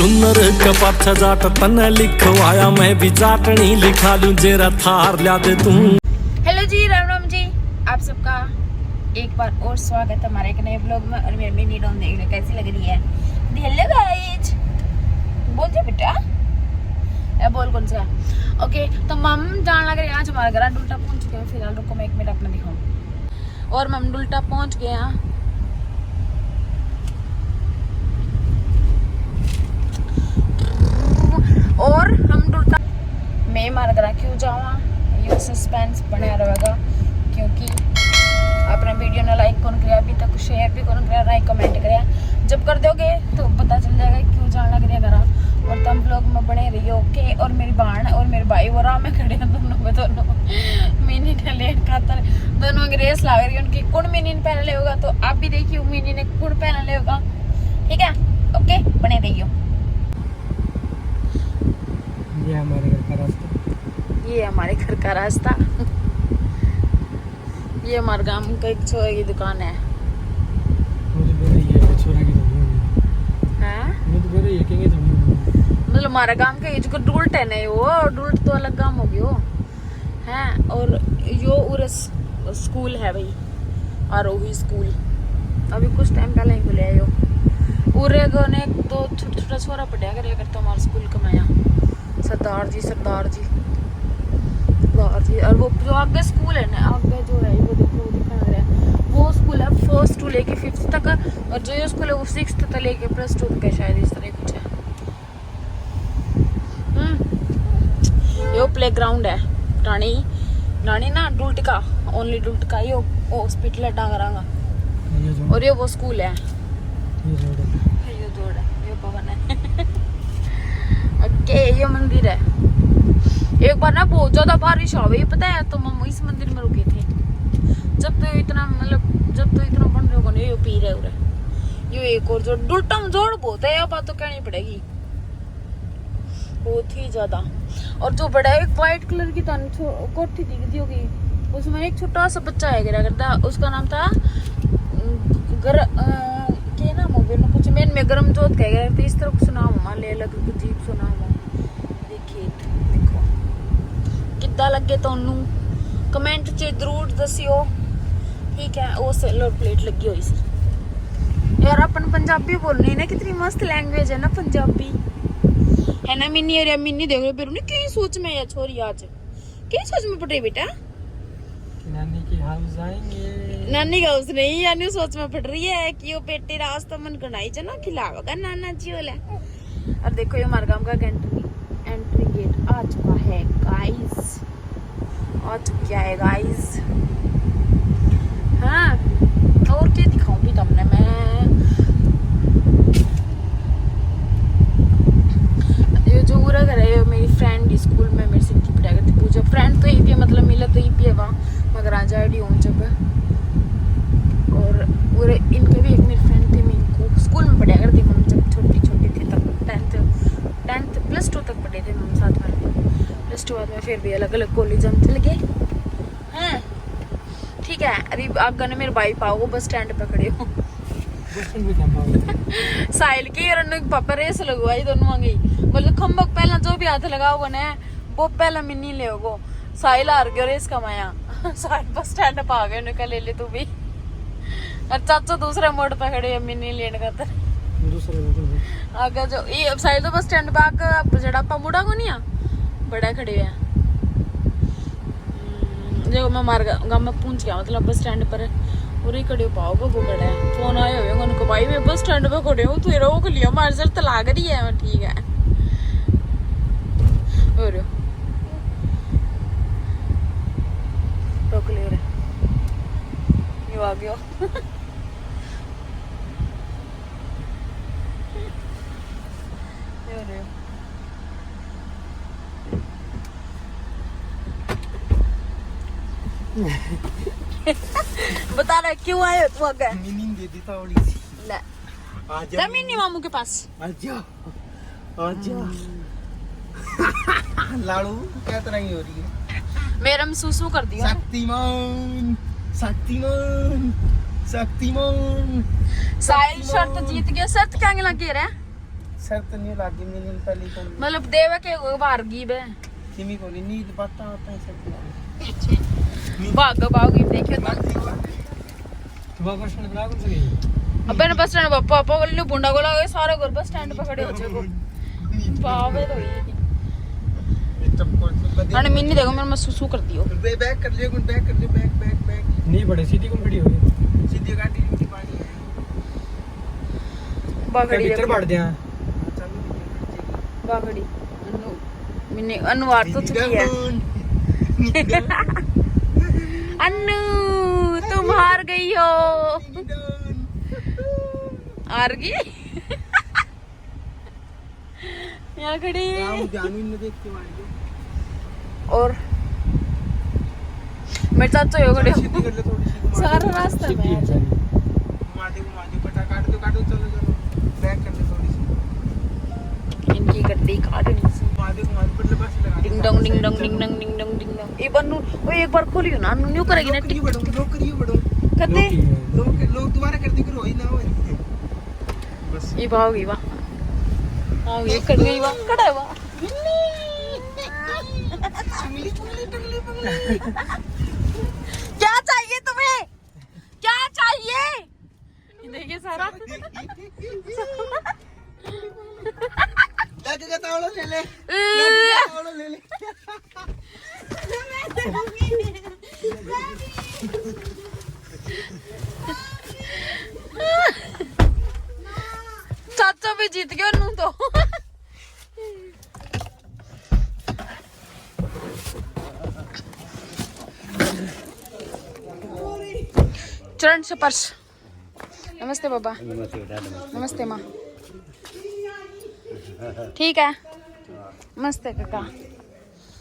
चुनर के पाछा जाट तने लिखवाया, मैं भी जाटनी लिखा लूं जेरा थार ला दे तू। हेलो जी, राम राम जी, आप सबका एक बार और स्वागत है हमारे एक नए ब्लॉग में। और मेरी मिनी डॉन देखने कैसी लग रही है। हेलो गाइस, बोल जा बेटा, या बोल कौन सा। ओके, तो मम जान लग रहे हैं आज हमारे घर डुलटा पहुंच गए। फिलहाल रुको मैं एक मिनट अपना दिखाऊं। और मम डुलटा पहुंच गए हैं। और हम डुलटा मैं हमारे घर क्यों जावा, ये सस्पेंस बना रहेगा, क्योंकि आपने वीडियो ने लाइक कौन किया, अभी तक शेयर भी कौन किया, लाइक कमेंट किया। जब कर दोगे तो पता चल जाएगा क्यों जाना लग रहा घर। और तुम लोग में बने रहिए, ओके। और मेरी बहन और मेरे भाई वो राह में खड़े हैं, दोनों मिनी ने लेट खातर दोनों की रेस लग रही है उनकी, कौन मिनी ने पहन ले होगा। तो आप भी देखिए मिनी ने कौन पहन ले होगा, ठीक है। ओके, बने रहिए। ये हमारे घर का रास्ता, ये हमारे घर का रास्ता। ये हमारे गांव का एक छोरे की दुकान है। मुझे बोल रही है छोरा की जमीन है। हैं? मुझे बोल रही है कि जमीन मतलब हमारा गांव का जो डुलट है ना, वो डुलट तो अलग गांव हो गयो हैं। और यो उरस स्कूल है भाई, आरोही स्कूल। अभी कुछ टाइम पहले ही खुले है यो। उरे को ने दो छोटा छोरा पढ़िया करे करता हमारे स्कूल का माया, सरदार जी सरदार जी सरदार जी। और वो जो आगे स्कूल है ना, आगे जो है वो देखो, वो दिखा रहा है, वो स्कूल है 1st to लेके 5th तक। और जो ये स्कूल है वो 6th तक लेके +2 तक है, शायद इस तरह कुछ है। ये प्लेग्राउंड है रानी रानी ना डुलट का, ओनली डुलट का ये हॉस्पिटल है डांगरांगा। और ये वो स्कूल है, ये जोड़ है, ये भवन है। ओके, ये मंदिर है। एक बार ना बहुत ज्यादा बारिश आ गई, पता है, तो हम इस मंदिर में रुके थे। जब तो इतना बन रहे होगा, ये पी रहे उरे। ये एक और जोड़ डुलटा जोड़ बहुत है, बात तो कहनी पड़ेगी, बहुत ही ज्यादा। और जो बड़ा एक व्हाइट कलर की कोठी दिखती होगी, उसमें एक छोटा सा बच्चा है गिरा करता, उसका नाम था क्या नाम हो गया कुछ मेन में गरम जोत कह गया। तो इस तरह कुछ नाम मान ले, अलग कुछ अजीब सुना हुआ। देखिए देखो कितना लगे तो कमेंट च जरूर दसियो, ठीक है। वो सेलर प्लेट लगी हुई सी यार। अपन पंजाबी बोलनी ना, कितनी मस्त लैंग्वेज है ना पंजाबी, है ना। मिनी और मिनी देख रहे बेरू ने क्या सोच में है छोरी, आज क्या सोच में पड़े बेटा। नानी की हाउस आएंगे, नानी का हाउस नहीं, यानी सोच में पड़ रही है कि वो बेटे रास्ता मन कनाई जना खिलावेगा नाना जी वाला। और देखो ये हमारे गांव का एंट्री गेट आ चुका है गाइस, आ चुका है गाइस। हाँ, और क्या दिखाऊं भी तुमने मैं। ये जो पूरा घर है, मेरी फ्रेंड स्कूल में मेरे से पढ़ाई करती पूजा। फ्रेंड तो ही भी मतलब मिला तो ही भी है वहाँ, मगर आ जाए हूँ जब। और पूरे इनके भी एक मेरी फ्रेंड थी, मैं इनको स्कूल में पढ़ाया करती हम जब छोटी थी, तब 10th +2 तक पढ़े थे हम साथ में। +2 बाद में फिर भी अलग अलग कॉलेज हम चल गए हैं, ठीक है। अरे आगे ने मेरे भाई पाओ बस स्टैंड पे खड़े हो साहिल की और पापा रेस लगवाई दोनों गई। मतलब खम्बक पहला जो भी हाथ लगाओगे ना वो पहला मिनी ले होगो। साहिल हार गयो रेस कमाया। साहिल बस स्टैंड पे आ गए, निकल ले ले तू भी। और चाचा दूसरे मोड़ पे खड़े मिनी लेने खातर। आगे जो ये साहिल तो बस स्टैंड पे आके जड़ा मुड़ा को नहीं बड़ा खड़े है। जो मैं मार गांव में पहुंच गया, मतलब बस स्टैंड पर और ही खड़े पाओगे वो खड़ा है। फोन आए हुए उनको, भाई मैं बस स्टैंड पे खड़े हूँ, तू रोक लिया हमारे सर तो लाग रही है। ठीक है, और रोक ले रे, यो आ गयो। बता रहा क्यों आए तू आगे। मिनी दे दी थोड़ी सी, ले आजा मिनी मामू के पास, आजा आजा। लाड़ू क्या तरह ही हो रही है, मेरा महसूस कर दिया। शक्तिमान शक्तिमान शक्तिमान। साहिल शर्त जीत गया। शर्त क्या लगी रहा है? शर्त नहीं लागी मैंने पहले को मतलब देवे के बाहर गी बे किमी को नहीं नींद पता होता है सब भाग भाग देखे तो तो बस स्टैंड बुला कौन से गई अबे ना बस स्टैंड पापा बोले बुंडा को लगे सारे घर बस स्टैंड पे खड़े हो जाओ बाबे तो अरे मिन्नी देखो मेरे में सुसु कर दियो बैक कर लियो बैक कर लियो बैक नहीं बड़े सीधी कौन खड़ी हो गई सीधी गाड़ी नहीं पानी है बागड़ी भीतर बढ़ दिया बागड़ी अनु मिन्नी अनुवार तो चुकी है अन्नू तुम हार गई हो हार गई यहाँ खड़ी और मेरे साथ तो यो खड़े सारा रास्ता में इनकी गड्डी काटनी सी डिंग डोंग डिंग डोंग डिंग डोंग डिंग डोंग डिंग डोंग ये बनू वो एक बार खोलियो ना अन्नू न्यू करेगी ना कदे लोग दोबारा करती करो ही ना हो बस ये भागी वाह हाँ ये कट गई वाह कटा है वाह क्या चाहिए तुम्हें क्या चाहिए देखिए सारा लगेगा तावड़ा ले ले चाचा भी जीत गया नू तो चरण स्पर्श नमस्ते बाबा नमस्ते माँ ठीक है नमस्ते काका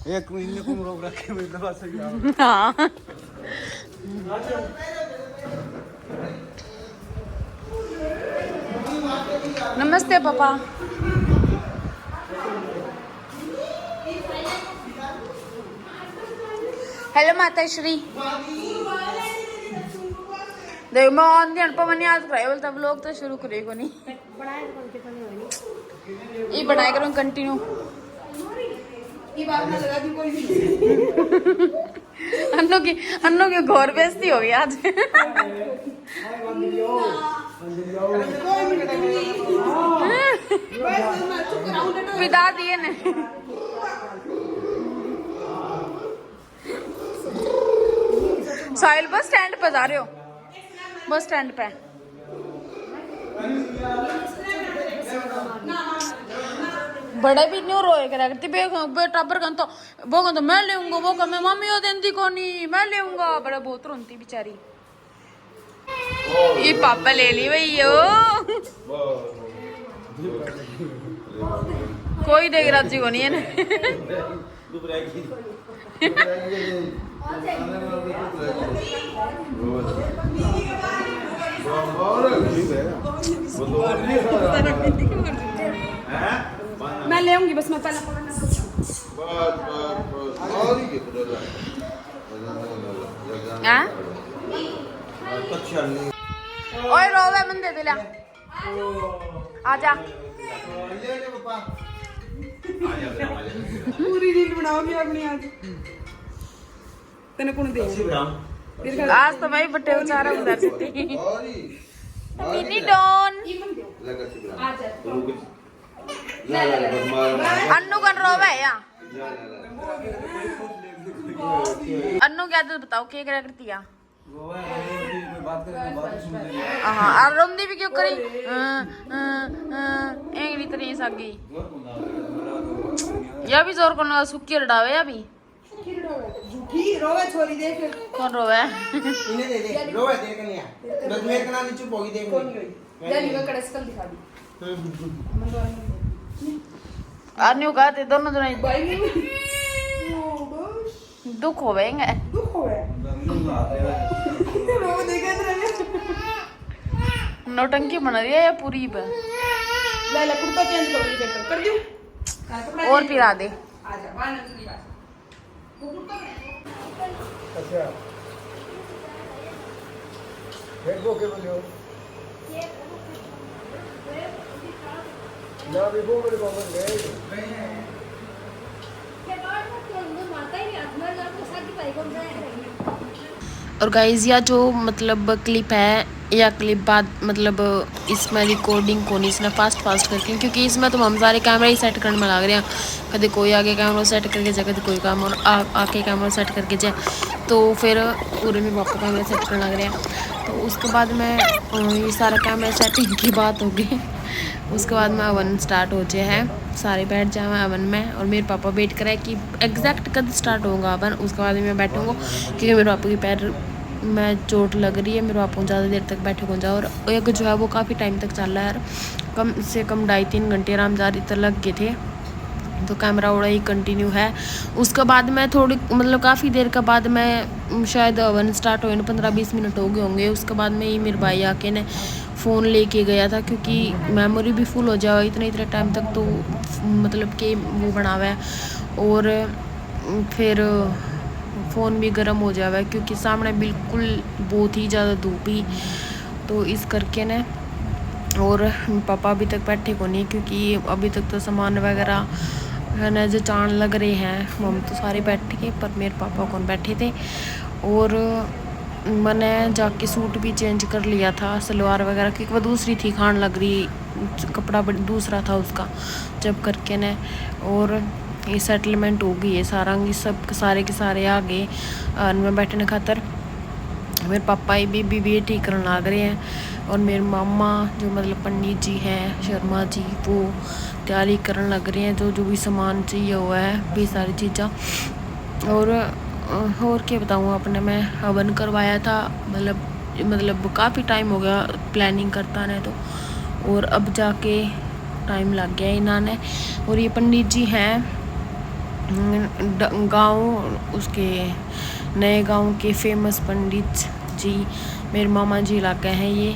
एक महीने को रोक रखे मैं दवा से हाँ नमस्ते पापा हेलो माता श्री देख मैं ऑन ध्यान पर मैंने आज ट्रैवल तब लोग तो शुरू करेगा नहीं ये बनाए करूँ कंटिन्यू ये बात ना लगा दी कोई अन्नू की घोर बेइज्जती हो गई आज विदा दिए ने साहिल बस स्टैंड पे जा रहे हो बस स्टैंड पे बड़े भी नहीं रोए करा करती बेटा पर तो वो कहता मैं लेऊंगा वो कह मैं मम्मी हो देंदी को नहीं मैं लेऊंगा बड़ा बहुत रोती बेचारी ये पापा ले ली भैया कोई देख राजी को नहीं है ना मैं ले आऊंगी बस मैं पहले ओए रोवे मन दे दिला आजा पूरी रील बनाओगी अपनी आज तेने कौन दे आज तो मैं बट्टे उचारा उधर से मिनी डॉन अन्नू कन रोवे या अन्नू क्या तो बताओ क्या क्या करती है हाँ और रोंदी भी क्यों करी एंगली तो नहीं सकी या भी जोर करने सुक्की रडावे या भी झूठी रोवे छोरी देख कौन रोवे इन्हें दे दे रोवे देख लिया बस मेरे का नाम चुप होगी देख जानी का कड़स्कल दिखा दी अन्नू कहते दोनों दोनों भाई दुख होवेंगे दुख होवे रो देखा तेरे नौटंकी बना रही है या पूरी पे ले ले कुर्ता चेंज कर दूं और पिला दे आजा बाहर निकल पास वो कुर्ता अच्छा हेड को के बोलियो ना भी वो मेरे को गए और गाइज या जो मतलब क्लिप है या क्लिप बाद मतलब इसमें रिकॉर्डिंग को नहीं इसने फास्ट करके, क्योंकि इसमें तो हम सारे कैमरा ही सेट करने में लग रहे हैं। कभी कोई आगे कैमरा सेट करके जाए, कभी कोई कैमरा आके कैमरा सेट करके जाए, तो फिर पूरे में वापस कैमरा सेट करने लग रहे हैं। तो उसके बाद मैं ये सारा कैमरा सेटिंग की बात हो गई। उसके बाद में अवन स्टार्ट हो जाए है, सारे बैठ जाए अवन में, और मेरे पापा वेट करे कि एग्जैक्ट कब स्टार्ट होगा अवन। उसके बाद मैं बैठूँगा क्योंकि मेरे पापा की पैर में चोट लग रही है, मेरे पापा को ज़्यादा देर तक बैठे को जाओ। और एक जो है वो काफ़ी टाइम तक चल रहा है, कम से कम 2.5-3 घंटे आराम जारी तक लग गए थे। तो कैमरा उड़ा ही कंटिन्यू है। उसके बाद मैं थोड़ी मतलब काफ़ी देर के बाद मैं शायद अवन स्टार्ट हुए 15-20 मिनट हो गए होंगे। उसके बाद में ही मेरे भाई आके ने फ़ोन लेके गया था, क्योंकि मेमोरी भी फुल हो जाए इतने टाइम तक, तो मतलब कि वो बना हुआ है। और फिर फ़ोन भी गर्म हो जाए, क्योंकि सामने बिल्कुल बहुत ही ज़्यादा धूप ही, तो इस करके ने। और पापा अभी तक बैठे को नहीं, क्योंकि अभी तक तो सामान वगैरह है ना जो चाण लग रहे हैं, हम तो सारे बैठ के, पर मेरे पापा कौन बैठे थे। और मैंने जाके सूट भी चेंज कर लिया था, सलवार वगैरह, क्योंकि वह दूसरी थी खान लग रही, कपड़ा दूसरा था उसका जब करके ने। और ये सेटलमेंट हो गई है सारा, सब सारे के सारे आ गए मैं बैठने खातर। मेरे पापा भी ठीक करने लग रहे हैं, और मेरे मामा जो मतलब पंडित जी हैं शर्मा जी, वो तैयारी करने लग रहे हैं, जो भी सामान चाहिए हुआ है भी सारी चीज़ें। और क्या बताऊँ, अपने मैं हवन करवाया था, मतलब काफ़ी टाइम हो गया प्लानिंग करता ने, तो और अब जाके टाइम लग गया इन्होंने। और ये पंडित जी हैं गांव उसके नए गांव के फेमस पंडित जी, मेरे मामा जी लग गए हैं ये,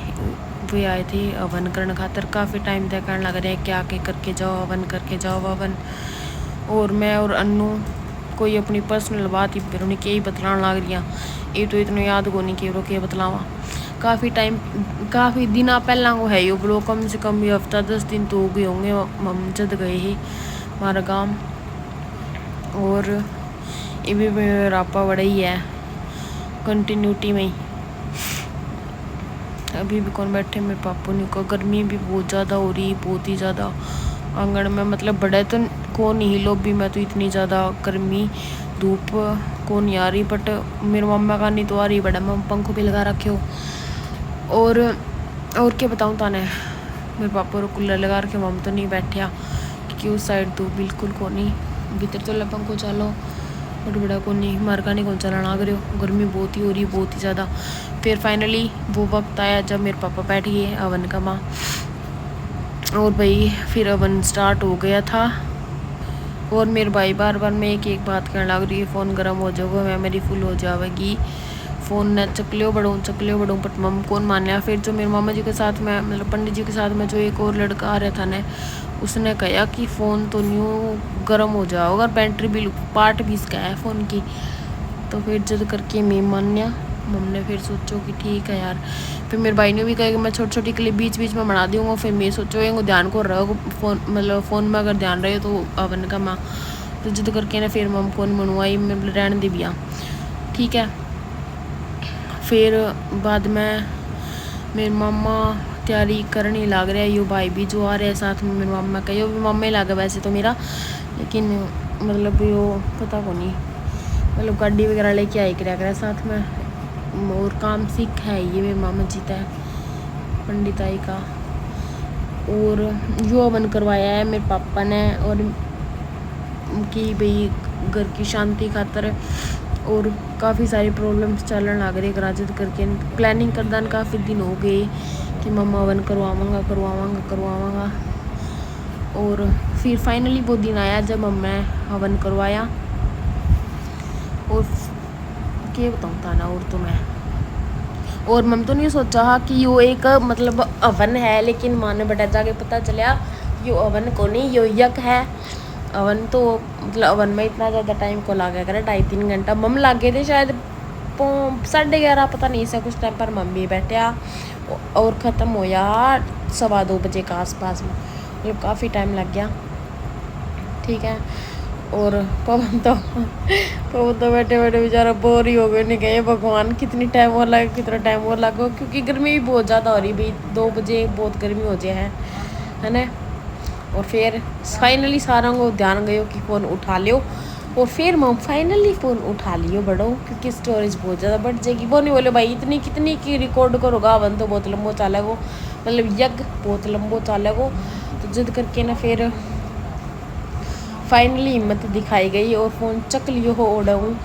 वे आए थे हवन करने खातर। काफ़ी टाइम तक करने लग रहे हैं क्या के करके जाओ हवन करके जाओ हवन। और मैं और अन्नू कोई अपनी पर्सनल बात ही फिर उन्हें क्या ही बतलाने लग रही, ये तो इतना याद को नहीं कि क्या बतलावा। काफ़ी दिन पहला को है ये ब्लॉग, कम से कम भी हफ्ता 10 दिन तो हो गए होंगे हम जद गए ही हमारा गाँव। और ये भी मेरा पापा बड़ा ही है कंटिन्यूटी में ही, अभी भी कौन बैठे मेरे पापा ने को। गर्मी भी बहुत ज़्यादा हो रही, बहुत ही ज़्यादा आंगन में, मतलब बड़े तो कौन ही लोबी में तो इतनी ज़्यादा गर्मी धूप को नहीं आ रही, बट मेरे मम्मा का नहीं तो आ रही, बड़ा मैं पंखों पे लगा रखे हो। और क्या बताऊँ ताने, मेरे पापा को कूलर लगा रखे, हम तो नहीं बैठा, क्योंकि उस साइड तो बिल्कुल को नहीं, भीतर तो पंखो चलो बट बड़ा को नहीं, मारका नहीं कौन चलाना आ रहे हो, गर्मी बहुत ही हो रही, बहुत ही ज़्यादा। फिर फाइनली वो वक्त आया जब मेरे पापा बैठ गए अवन का माँ, और भाई फिर अवन स्टार्ट हो गया था। और मेरे भाई बार मैं एक बात कहने लग रही है, फ़ोन गर्म हो जाएगा, मेमोरी फुल हो जाएगी, फ़ोन न चकलियो बढ़ूँ बट मम कौन मान्या। फिर जो मेरे मामा जी के साथ में मतलब पंडित जी के साथ में जो एक और लड़का आ रहा था ने, उसने कहा कि फ़ोन तो न्यू गर्म हो जाओगा, और बैटरी भी पार्ट भी इसका है फ़ोन की। तो फिर जब करके मैं मान्या, मम्मी ने फिर सोचो कि ठीक है यार। फिर मेरे भाई ने भी कहा कि मैं छोटी क्लिप बीच में बना दूँगा। फिर मैं सोचो ये ध्यान को रहो फ़ोन, मतलब फ़ोन में अगर ध्यान रहे तो अवन का माँ, तो जब करके ना फिर मम फ़ोन मनवाई, मतलब रहने दी बिया ठीक है। फिर बाद में मेरे मामा तैयारी करने लग रहा है, यो भाई भी जो आ रहे हैं साथ में, मेरे मामा का यो भी मामा ही लगा वैसे तो मेरा, लेकिन मतलब यो पता को नहीं, मतलब गाड़ी वगैरह लेके आई कर साथ में, और काम सीख है ये मेरे मामा जी है पंडित आई का। और जो हवन करवाया है मेरे पापा ने, और कि भाई घर की शांति खातर, और काफ़ी सारी प्रॉब्लम्स चलने लग रही राजद करके। प्लानिंग करदा काफ़ी दिन हो गए कि मम्मा हवन करवावांगा। और फिर फाइनली वो दिन आया जब मैं हवन करवाया। और क्या बताऊँ था ना, और तो मैं और मम तो नहीं सोचा कि यो एक मतलब हवन है, लेकिन माँ ने बड़ा जाके पता चला यो हवन को नहीं, यो यज्ञ है। अवन तो मतलब अवन में इतना ज़्यादा टाइम को लगा करे, 2.5-3 घंटा मम लागे थे शायद 11:30 पता नहीं से कुछ टाइम पर मम्मी बैठा, और ख़त्म होया 2:15 बजे के आसपास में। मतलब काफ़ी टाइम लग गया, ठीक है। और पवन तो बैठे बैठे बेचारा बोर ही हो गए, नहीं गए भगवान कितनी टाइम और लगे, कितना टाइम और लगो, क्योंकि गर्मी भी बहुत ज़्यादा हो रही भाई, 2 बजे बहुत गर्मी हो जाए है ना। और फिर फाइनली सारा को ध्यान गयो कि फ़ोन उठा लियो, और फिर मैं फाइनली फ़ोन उठा लियो बड़ो, क्योंकि स्टोरेज बहुत ज़्यादा बढ़ जाएगी। वो नहीं बोले भाई इतनी कितनी की रिकॉर्ड करोगा, वन तो बहुत लंबो चालेगो, मतलब यज्ञ बहुत लंबो चालेगो। तो जिद करके ना फिर फाइनली हिम्मत दिखाई गई और फ़ोन चक लियो हो ओढ़ूँ।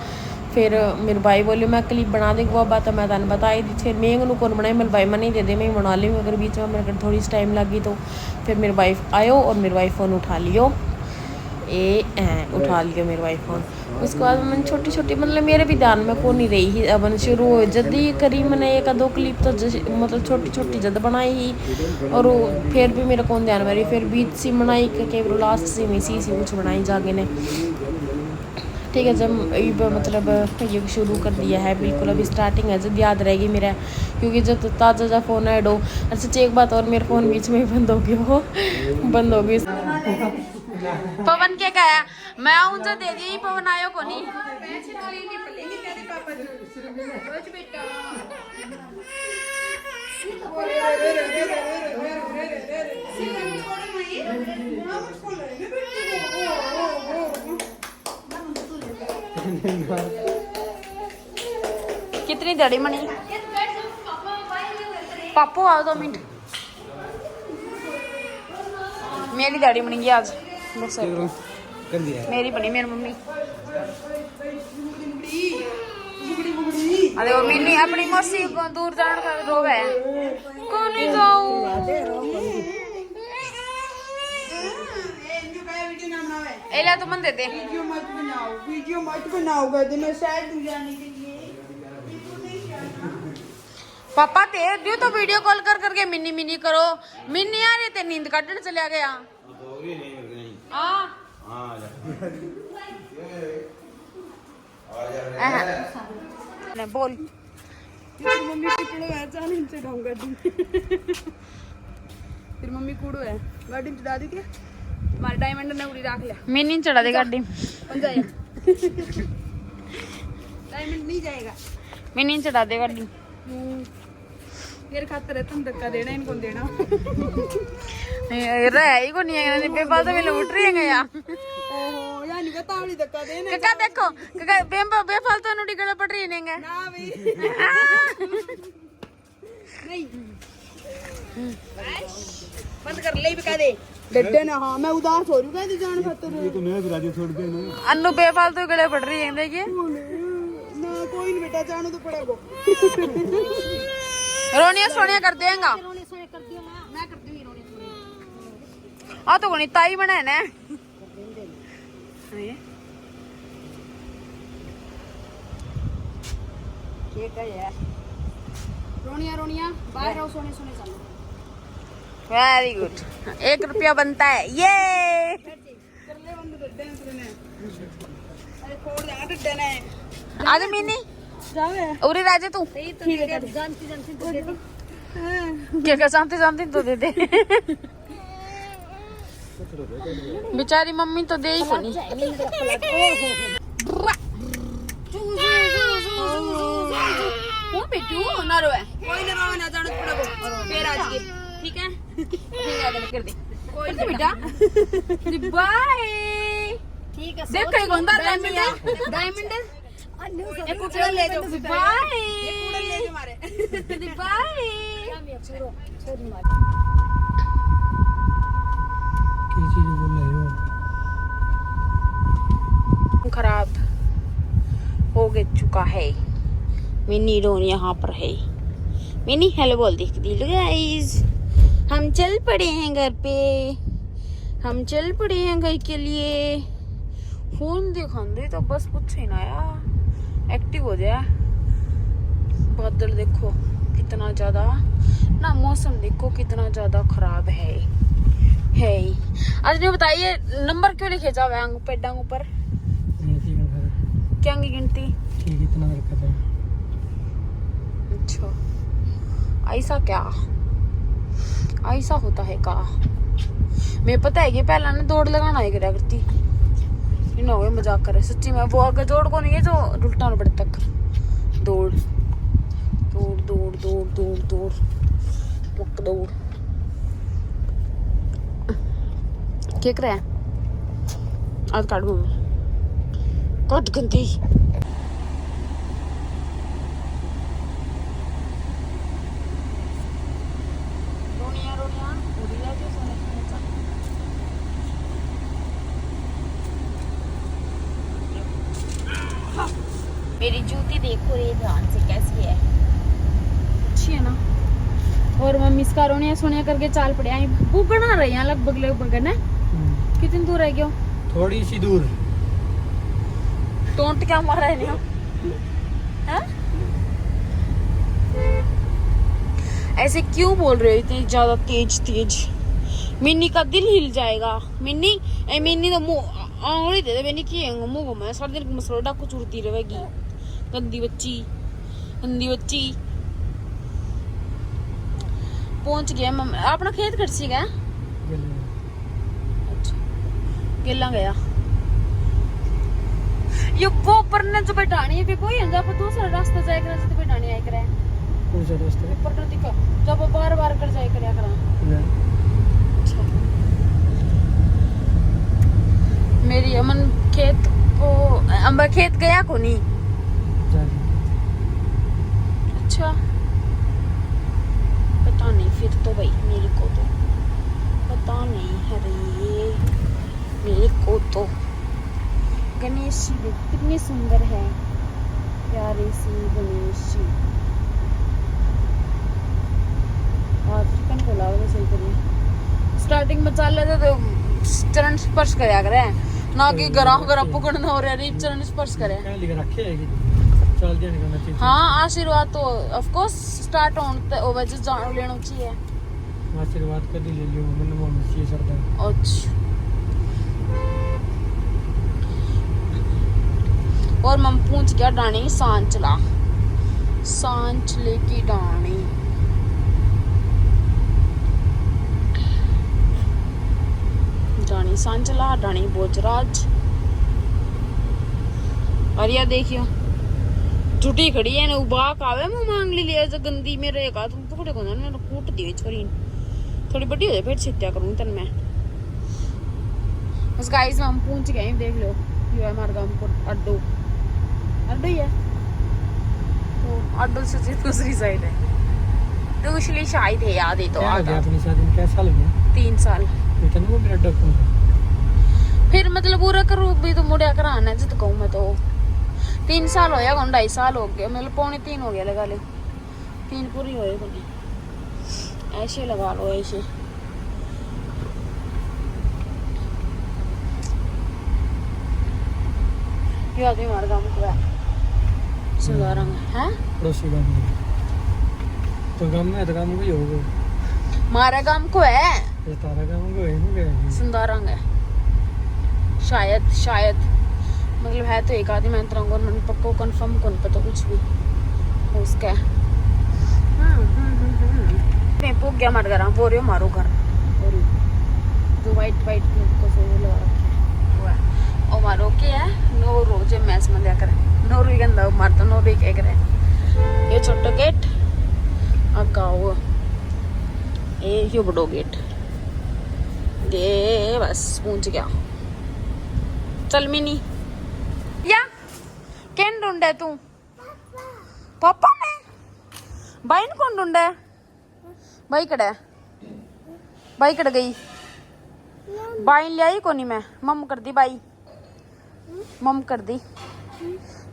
फिर मेरे भाई बोले मैं क्लिप बना देंगे, वो बात मैं तन बताई दी। फिर मैं उन्होंने कौन बनाई, मेरे भाई मैं नहीं दे दे, मैं बना ली। अगर बीच में मेरे को थोड़ी सी टाइम लगी तो फिर मेरे वाइफ आयो और मेरे वाइफ फ़ोन उठा लियो, उठा लियो मेरे वाइफ फ़ोन। उसके बाद मैंने छोटी छोटी मतलब मेरे भी ध्यान में को नहीं रही ही, अब शुरू हो जल्दी करी मैंने 1-2 क्लिप तो मतलब छोटी छोटी जद बनाई ही, और फिर भी मेरा कौन ध्यान में रही। फिर बीच सी बनाई के लास्ट सी में सी कुछ बनाई जाके ने, ठीक है। जब मतलब ये शुरू कर दिया है बिल्कुल, अभी स्टार्टिंग है, जब याद रहेगी मेरा, क्योंकि जब ताज़ा जा फ़ोन ऐड हो। अच्छा एक बात और, मेरा फ़ोन बीच में ही बंद हो गई। पवन क्या कहा, मैं उनसे दे दी, पवन आयो को नहीं। कितनी दड़ी मनी पापू आओ 2 मिनट, मेरी दाढ़ी बनी आज, मेरी बनी मेरी मम्मी। अरे वो मिनी अपनी मौसी को दूर जाने का रोवे को नहीं जाऊं। एला तो मन देते वीडियो मत बनाओ गए मैं शायद तू जाने के लिए पापा ते दियो तो वीडियो कॉल कर करके मिनी करो। मिनी आ रही थे नींद काटने चला गया। बोल मम्मी कुड़ो है चालीन चढ़ाऊंगा फिर मम्मी कुड़ो है गाड़ी चढ़ा दी क्या हमारे डायमंड ने उड़ी रख लिया। मिनी चढ़ा दे गाड़ी, डायमंड नहीं जाएगा, मिनी चढ़ा दे गाड़ी। यार खातर है तुम धक्का देना इनको देना रह ही को नहीं है, बेफालतू तो मिले उठ रही है यार। ओहो यार नहीं पता वाली धक्का देना काका देखो काका बेफालतू नूडी गला पड़ रही है ना भाई नहीं बंद कर ले भी कह दे डड्डे ना। हाँ मैं उदास हो रही हूँ जान खातर, ये तो मैं भी राजी छोड़ दे ना। अन्नू बेफालतू गले पड़ रही है देखिए ना, कोई नहीं बेटा जाने तो पड़ेगा। रोनिया सोनिया कर देगा, मैं कर दूंगी रोनी सोनिया। आ तो कोनी ताई बना है ना। ठीक है यार रोनिया बाहर रहो, सोने चलो। वेरी गुड, 1 रुपया बनता है ये। कर ले बंद डड्डे ने अरे खोड़ दे डड्डे ने आज मिनी जावे उरी राजे तू ठीक है जानती तो दे दे क्या जानती तो दे दे। बेचारी मम्मी तो दे ही को नहीं। वो बेटू ना रोए, कोई ना रोए ना जाने तो पड़ेगा फिर आज के ठीक है। ठीक है कर दे कोई नहीं बेटा बाय। ठीक है देख कहीं गोंदा डायमंड ये कुकड़ा ले जाओ बाय। ये कुकड़ा ले जाओ मारे बाय। क्या चीज बोल रहे हो? खराब हो गया चुका है। मिनी रोन यहाँ पर है। मिनी हेलो बोल दी गाइस, हम चल पड़े हैं घर पे, हम चल पड़े हैं घर के लिए। फोन दिखा दे तो बस कुछ ही ना यार, एक्टिव हो जाए। बादल देखो कितना ज्यादा ना, मौसम देखो कितना ज्यादा खराब है। आज नहीं बताइए नंबर क्यों लिखे जावे पेडांग ऊपर, क्या गिनती ठीक इतना रखा था। अच्छा ऐसा क्या, ऐसा होता है का? मैं पता है कि पहला ना दौड़ लगाना ही करा करती इन हो गए मजाक करे सच्ची में। वो आगे दौड़ को नहीं है जो रुलटान बड़े तक दौड़ दौड़ दौड़ दौड़ दौड़ दौड़ मुक दौड़ क्या कर रहा है आज काट घूम कट गंदी रोनिया रोनिया उड़ी जाती है सोने सोने सा। मेरी जूती देखो रे ध्यान से कैसी है अच्छी है ना। और मम्मी इसका रोनिया सोनिया करके चाल पड़े आई वो बना रहे हैं लगभग लगभग है ना। कितनी दूर है क्यों थोड़ी सी दूर टोंट क्या मारा है नहीं हैं? ऐसे क्यों बोल रहे हो इतनी ज्यादा तेज तेज। मिन्नी का दिल हिल जाएगा। मिन्नी मिन्नी तो मुंह आंगली दे दे मिन्नी की मुंह को मैं सारा दिन मसलो डाकू चुरती रहेगी गंदी बच्ची गंदी बच्ची। पहुंच गया अपना खेत खर्ची गया अच्छा गिला गया ये वो ऊपर ने जो बैठानी है कोई है पर दूसरा रास्ता जाए कर तो बैठानी आए करे कौन सा रास्ता ऊपर तो दिखा जब बार बार कर जाए करया करा। अच्छा मेरी अमन खेत को अंबा खेत गया को नहीं अच्छा पता नहीं फिर तो भाई मेरे को तो पता नहीं है रे मेरे को तो। गणेश जी देख कितनी सुंदर है प्यारे सी गणेश जी। और चिकन को लाओ सही करिए स्टार्टिंग में चल रहे तो चरण स्पर्श कराया करे ना कि गरम गरम पकड़ना हो रहा है चरण स्पर्श करे रखे चल दिया निकलना। हाँ आशीर्वाद तो ऑफ कोर्स स्टार्ट होने ओ वजह जान लेना चाहिए आशीर्वाद कर दी ले लियो मन में चाहिए सरदार। अच्छा और मम पूछ गया डाणी सांचला सांचले की डाणी डाणी सांचला डाणी बोजराज। और यह देखियो झूठी खड़ी है ना उबाक आवे मुंह मांग ली लिया गंदी में रहेगा तुम पकड़े को ना मैंने कूट दिए छोरी थोड़ी बड़ी हो जाए फिर छित्या करूँ तन मैं बस गाइस हम पहुंच गए देख लो ये है हमारे गांव को अड्डो अड्डो ही है तो अड्डो से दूसरी साइड है दूसरी शायद है याद है तो आधा अपनी शादी में कैसा लगे 3 साल इतना वो मेरा डॉक्टर फिर मतलब पूरा करो भी तो मुड़िया कराना जित कहूँ मैं तो 3 साल होया 2.5 साल हो गया मतलब 2.25 हो गया लगा ले 3 पूरी होए कोनी ऐसे लगा लो ऐसे। ये आदमी हमारे गाँव में है सुंदर रंग है पड़ोसी गांव में तो गांव में तो गांव को ही होगा हमारा गाँव को है ये तारा गांव को है नहीं सुंदर रंग है शायद शायद मतलब है तो एक आदमी मैं तरंग और मन पक्को कंफर्म कौन पता कुछ भी हो उसका मैं पोक गया हमारे घर वो रहे मारो घर और जो वाइट वाइट को सो लगा रखे वो है और मारो के है नो रोज मैच में दिया करे नो रुई गंदा मार तो नो रुई क्या करे ये छोटा गेट अगाओ ये बड़ो गेट ये बस पहुंच गया चल मिनी या कैन ढूंढे तू पापा ने भाई ने कौन ढूंढे भाई कड़ गई बाई ले आई कोनी मैं मम कर दी बाई मम कर दी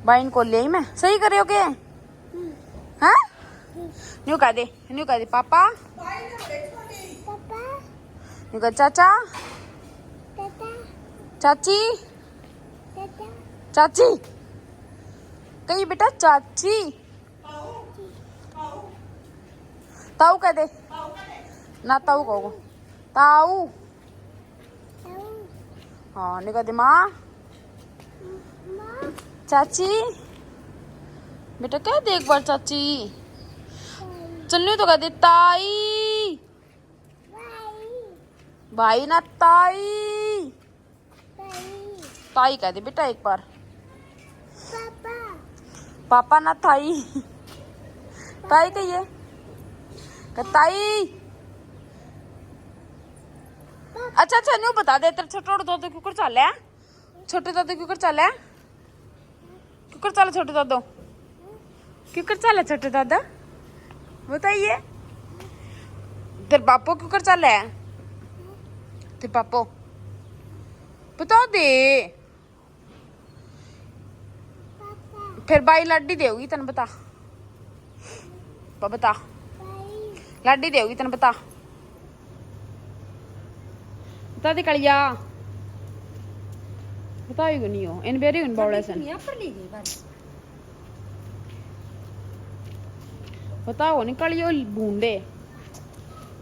बाइन को ले आई मैं सही कर रहे हो क्या हाँ न्यू कह दे पापा न्यू कह चाचा चाची चाची कही बेटा चाची ताऊ कह दे ना ताऊ कहो ताऊ हाँ नहीं कहते माँ चाची बेटा कह दे एक बार चाची चलने तो कहते ताई भाई ना ताई, ताई कह दे बेटा एक बार। पापा ना ताई, ताई कहिए, ताई। अच्छा न्यू बता दे, तेरे छोटे दादू क्यों कर चल है? छोटे दादू क्यों कर चल है? क्यों कर चल छोटे दादू? क्यों कर चल है छोटे दादा? बताइए। तेरे पापो क्यों कर चल है? तेरे पापो बता दे। फिर बाई लाडी देगी तेन, बता बता, लाडी देगी तेन, बता बता दी कलिया, बताई नहीं हो इन बेरी उन बावड़े सन बताओ नहीं कलियो बूंदे,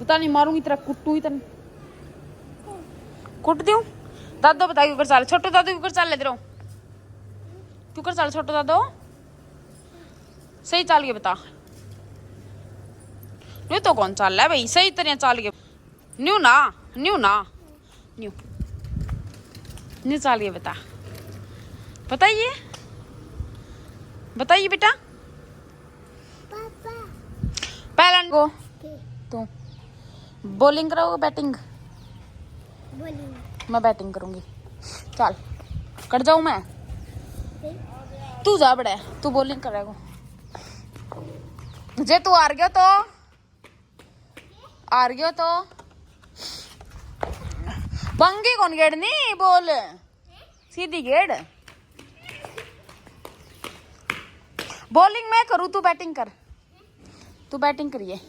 बता नहीं मारूंगी तेरा, कुट्टू ही तेन, कुट दूं। दादो बता क्यों कर चल, छोटो दादू क्यों कर चल इधरों, क्यों कर चल छोटो दादो, सही चाल के बता। न्यू तो कौन चाल है भाई, सही तरह चाल के, न्यू ना न्यू ना न्यू न्यू चाल के बता, बताइए बताइए बेटा। पहला को तू बॉलिंग कराओगे बैटिंग? मैं बैटिंग करूंगी, चल कर जाऊं मैं, तू जा बड़े, तू बॉलिंग करेगा। जे तू हार गया तो बंगी कौन गेड़नी, बोल सीधी गेड़। बॉलिंग मैं करूं, तू बैटिंग कर, तू बैटिंग करिए।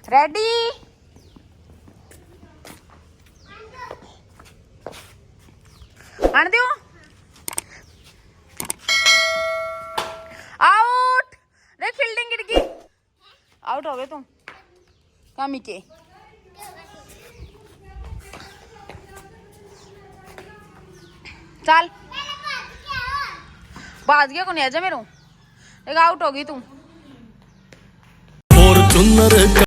रेडी? आने दो, आउट। रे फील्डिंग गिर गई, आउट हो गए तुम कामी के। चल बाज गया कौन आजा मेरे, एक आउट हो गई तू। फॉर्च्यूनर